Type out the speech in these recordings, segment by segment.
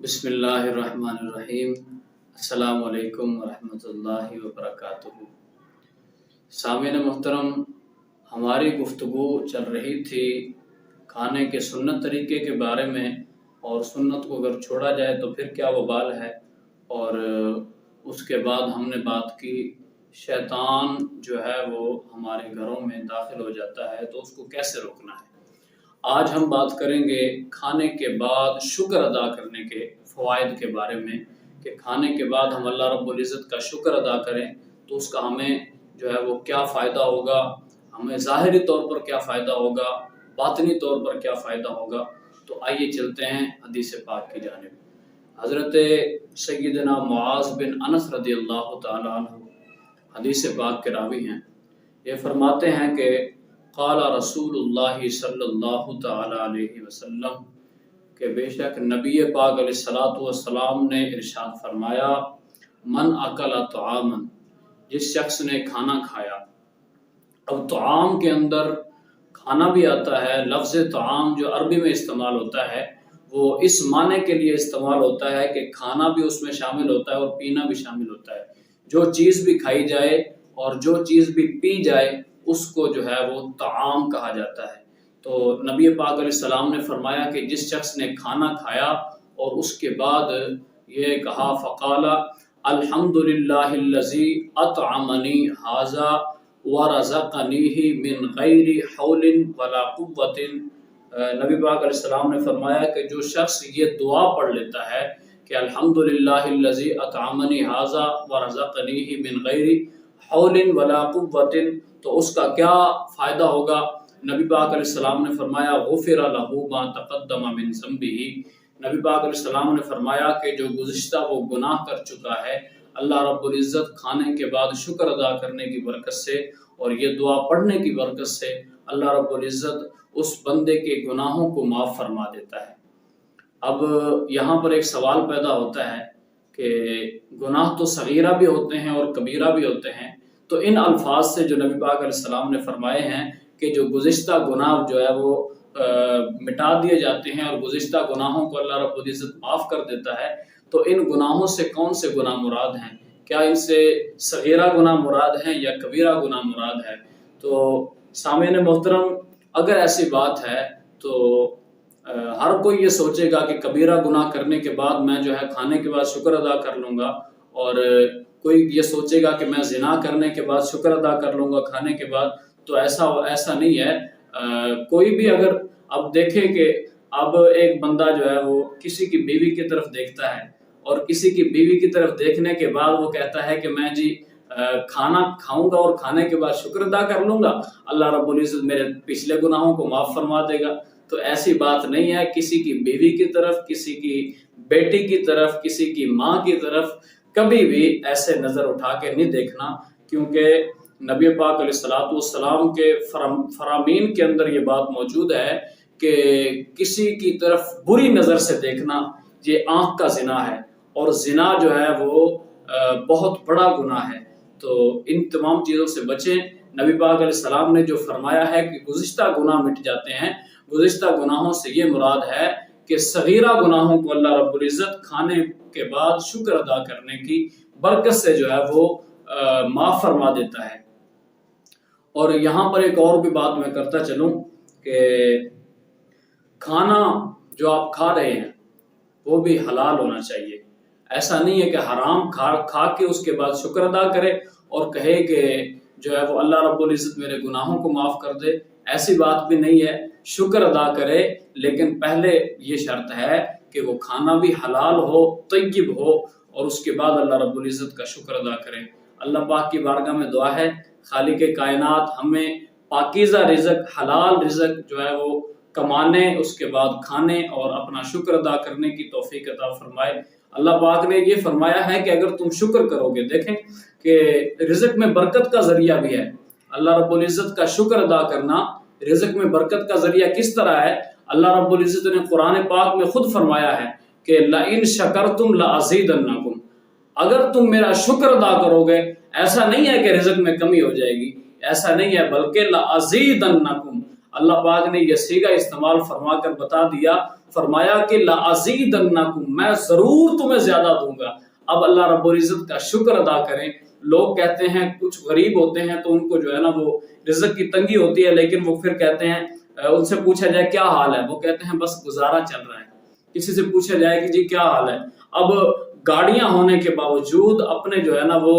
بسم اللہ الرحمن الرحیم۔ السلام علیکم ورحمۃ اللہ وبرکاتہ۔ سامعین محترم، ہماری گفتگو چل رہی تھی کھانے کے سنت طریقے کے بارے میں، اور سنت کو اگر چھوڑا جائے تو پھر کیا وبال ہے، اور اس کے بعد ہم نے بات کی شیطان جو ہے وہ ہمارے گھروں میں داخل ہو جاتا ہے تو اس کو کیسے روکنا ہے۔ آج ہم بات کریں گے کھانے کے بعد شکر ادا کرنے کے فوائد کے بارے میں، کہ کھانے کے بعد ہم اللہ رب العزت کا شکر ادا کریں تو اس کا ہمیں جو ہے وہ کیا فائدہ ہوگا، ہمیں ظاہری طور پر کیا فائدہ ہوگا، باطنی طور پر کیا فائدہ ہوگا۔ تو آئیے چلتے ہیں حدیث پاک کی جانب۔ حضرت سیدنا معاذ بن انس رضی اللہ تعالیٰ عنہ حدیث پاک کے راوی ہیں۔ یہ فرماتے ہیں کہ قال رسول اللہ صلی اللہ تعالی علیہ وسلم، کہ بے شک نبی پاک علیہ الصلوۃ والسلام نے ارشاد فرمایا، من اکل طعاما، جس شخص نے کھانا کھایا۔ اب طعام کے اندر کھانا بھی آتا ہے۔ لفظ طعام جو عربی میں استعمال ہوتا ہے وہ اس معنی کے لیے استعمال ہوتا ہے کہ کھانا بھی اس میں شامل ہوتا ہے اور پینا بھی شامل ہوتا ہے۔ جو چیز بھی کھائی جائے اور جو چیز بھی پی جائے اس کو جو ہے وہ طعام کہا جاتا ہے۔ تو نبی پاک علیہ السلام نے فرمایا کہ جس شخص نے کھانا کھایا اور اس کے بعد یہ کہا فقال الحمدللہ الذی اطعمنی ھذا ورزقنیہ من غیر حول ولا قوۃ، نبی پاک علیہ السلام نے فرمایا کہ جو شخص یہ دعا پڑھ لیتا ہے کہ الحمدللہ الذی اطعمنی ھذا ورزقنیہ من غیر حول ولا قوۃ، تو اس کا کیا فائدہ ہوگا۔ نبی پاک علیہ السلام نے فرمایا غفر لہ ما تقدم من ذنبہ، نبی پاک علیہ السلام نے فرمایا کہ جو گزشتہ وہ گناہ کر چکا ہے، اللہ رب العزت کھانے کے بعد شکر ادا کرنے کی برکت سے اور یہ دعا پڑھنے کی برکت سے اللہ رب العزت اس بندے کے گناہوں کو معاف فرما دیتا ہے۔ اب یہاں پر ایک سوال پیدا ہوتا ہے کہ گناہ تو صغیرہ بھی ہوتے ہیں اور کبیرہ بھی ہوتے ہیں، تو ان الفاظ سے جو نبی پاک علیہ السلام نے فرمائے ہیں کہ جو گزشتہ گناہ جو ہے وہ مٹا دیے جاتے ہیں اور گزشتہ گناہوں کو اللہ رب العزت معاف کر دیتا ہے، تو ان گناہوں سے کون سے گناہ مراد ہیں؟ کیا ان سے صغیرہ گناہ مراد ہیں یا کبیرہ گناہ مراد ہے؟ تو سامعین محترم، اگر ایسی بات ہے تو ہر کوئی یہ سوچے گا کہ کبیرہ گناہ کرنے کے بعد میں جو ہے کھانے کے بعد شکر ادا کر لوں گا، اور کوئی یہ سوچے گا کہ میں زنا کرنے کے بعد شکر ادا کر لوں گا کھانے کے بعد، تو ایسا نہیں ہے۔ کوئی بھی اگر اب دیکھے کہ اب ایک بندہ جو ہے وہ کسی کی بیوی کی طرف دیکھتا ہے اور کسی کی بیوی کی طرف دیکھنے کے بعد وہ کہتا ہے کہ میں جی کھانا کھاؤں گا اور کھانے کے بعد شکر ادا کر لوں گا، اللہ رب العزت میرے پچھلے گناہوں کو معاف فرما دے گا۔ تو ایسی بات نہیں ہے۔ کسی کی بیوی کی طرف، کسی کی بیٹی کی طرف، کسی کی ماں کی طرف کبھی بھی ایسے نظر اٹھا کے نہیں دیکھنا، کیونکہ نبی پاک علیہ السلام کے فرامین کے اندر یہ بات موجود ہے کہ کسی کی طرف بری نظر سے دیکھنا یہ آنکھ کا زنا ہے، اور زنا جو ہے وہ بہت بڑا گناہ ہے۔ تو ان تمام چیزوں سے بچیں۔ نبی پاک علیہ السلام نے جو فرمایا ہے کہ گزشتہ گناہ مٹ جاتے ہیں، گزشتہ گناہوں سے یہ مراد ہے کہ صغیرہ گناہوں کو اللہ رب العزت کھانے کے بعد شکر ادا کرنے کی برکت سے جو ہے وہ معاف فرما دیتا ہے۔ اور یہاں پر ایک اور بھی بات میں کرتا چلوں کہ کھانا جو آپ کھا رہے ہیں وہ بھی حلال ہونا چاہیے۔ ایسا نہیں ہے کہ حرام کھا کے اس کے بعد شکر ادا کرے اور کہے کہ جو ہے وہ اللہ رب العزت میرے گناہوں کو معاف کر دے، ایسی بات بھی نہیں ہے۔ شکر ادا کرے، لیکن پہلے یہ شرط ہے کہ وہ کھانا بھی حلال ہو، طیب ہو، اور اس کے بعد اللہ رب العزت کا شکر ادا کرے۔ اللہ پاک کی بارگاہ میں دعا ہے خالق کائنات ہمیں پاکیزہ رزق، حلال رزق جو ہے وہ کمانے، اس کے بعد کھانے اور اپنا شکر ادا کرنے کی توفیق عطا فرمائے۔ اللہ پاک نے یہ فرمایا ہے کہ اگر تم شکر کرو گے، دیکھیں کہ رزق میں برکت کا ذریعہ بھی ہے۔ اللہ رب العزت کا شکر ادا کرنا رزق میں برکت کا ذریعہ کس طرح ہے؟ اللہ رب العزت نے قرآن پاک میں خود فرمایا ہے کہ لَإِن شَكَرْتُمْ لَأَزِيدَنَّكُمْ، اگر تم میرا شکر ادا کرو گے، ایسا نہیں ہے کہ رزق میں کمی ہو جائے گی، ایسا نہیں ہے، بلکہ لَأَزِيدَنَّكُمْ، اللہ پاک نے یہ صیغہ استعمال فرما کر بتا دیا، فرمایا کہ لَأَزِيدَنَّكُمْ، میں ضرور تمہیں زیادہ دوں گا۔ اب اللہ رب العزت کا شکر ادا کریں۔ لوگ کہتے ہیں، کچھ غریب ہوتے ہیں تو ان کو جو ہے نا وہ رزق کی تنگی ہوتی ہے، لیکن وہ پھر کہتے ہیں، ان سے پوچھا جائے کیا حال ہے، وہ کہتے ہیں بس گزارا چل رہا ہے۔ کسی سے پوچھا جائے کہ جی کیا حال ہے، اب گاڑیاں ہونے کے باوجود، اپنے جو ہے نا وہ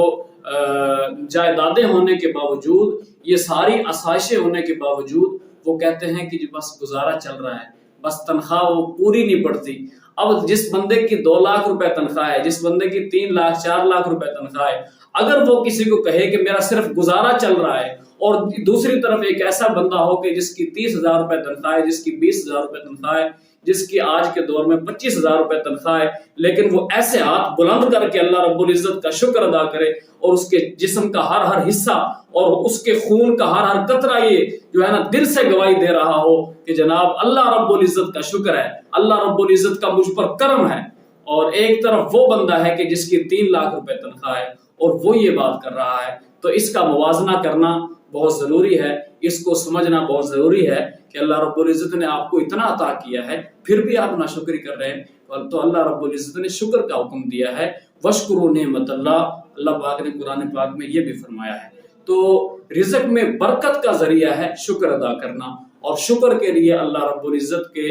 جائیدادیں ہونے کے باوجود، یہ ساری آسائشیں ہونے کے باوجود وہ کہتے ہیں کہ جی بس گزارا چل رہا ہے، بس تنخواہ وہ پوری نہیں پڑتی۔ اب جس بندے کی 2 لاکھ روپے تنخواہ ہے، جس بندے کی 3 لاکھ 4 لاکھ روپے تنخواہ ہے، اگر وہ کسی کو کہے کہ میرا صرف گزارا چل رہا ہے، اور دوسری طرف ایک ایسا بندہ ہو کہ جس کی 30,000 روپے تنخواہ ہے، جس کی 20,000 روپے تنخواہ ہے، جس کی آج کے دور میں 25,000 روپے تنخواہ ہے، لیکن وہ ایسے ہاتھ بلند کر کے اللہ رب العزت کا شکر ادا کرے، اور اس کے جسم کا ہر حصہ اور اس کے خون کا ہر قطرہ یہ جو ہے نا دل سے گواہی دے رہا ہو کہ جناب اللہ رب العزت کا شکر ہے، اللہ رب العزت کا مجھ پر کرم ہے۔ اور ایک طرف وہ بندہ ہے کہ جس کی 3 لاکھ روپے تنخواہ ہے اور وہ یہ بات کر رہا ہے، تو اس کا موازنہ کرنا بہت ضروری ہے، اس کو سمجھنا بہت ضروری ہے کہ اللہ رب العزت نے آپ کو اتنا عطا کیا ہے، پھر بھی آپ ناشکری کر رہے ہیں، تو اللہ رب العزت نے شکر کا حکم دیا ہے۔ وَاشْكُرُوا نِعْمَتَ اللَّهِ، اللہ پاک نے قرآن پاک میں یہ بھی فرمایا ہے۔ تو رزق میں برکت کا ذریعہ ہے شکر ادا کرنا، اور شکر کے لیے اللہ رب العزت کے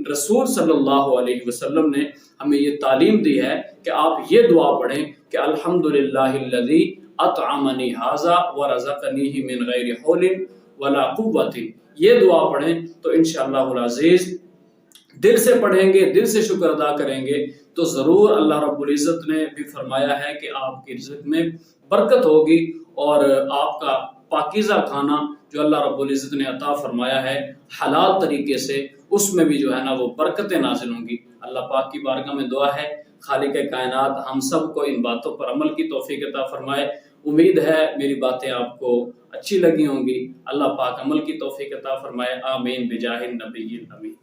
رسول صلی اللہ علیہ وسلم نے ہمیں یہ تعلیم دی ہے کہ آپ یہ دعا پڑھیں کہ الحمدللہ الذی اطعمنی ھذا ورزقنیہ من غیر حول ولا قوت۔ یہ دعا پڑھیں تو انشاءاللہ العزیز دل سے پڑھیں گے، دل سے شکر ادا کریں گے تو ضرور اللہ رب العزت نے بھی فرمایا ہے کہ آپ کے رزق میں برکت ہوگی، اور آپ کا پاکیزہ کھانا جو اللہ رب العزت نے عطا فرمایا ہے حلال طریقے سے، اس میں بھی جو ہے نا وہ برکتیں نازل ہوں گی۔ اللہ پاک کی بارگاہ میں دعا ہے خالق کائنات ہم سب کو ان باتوں پر عمل کی توفیق عطا فرمائے۔ امید ہے میری باتیں آپ کو اچھی لگی ہوں گی، اللہ پاک عمل کی توفیق عطا فرمائے، آمین بجاہ النبی الامین۔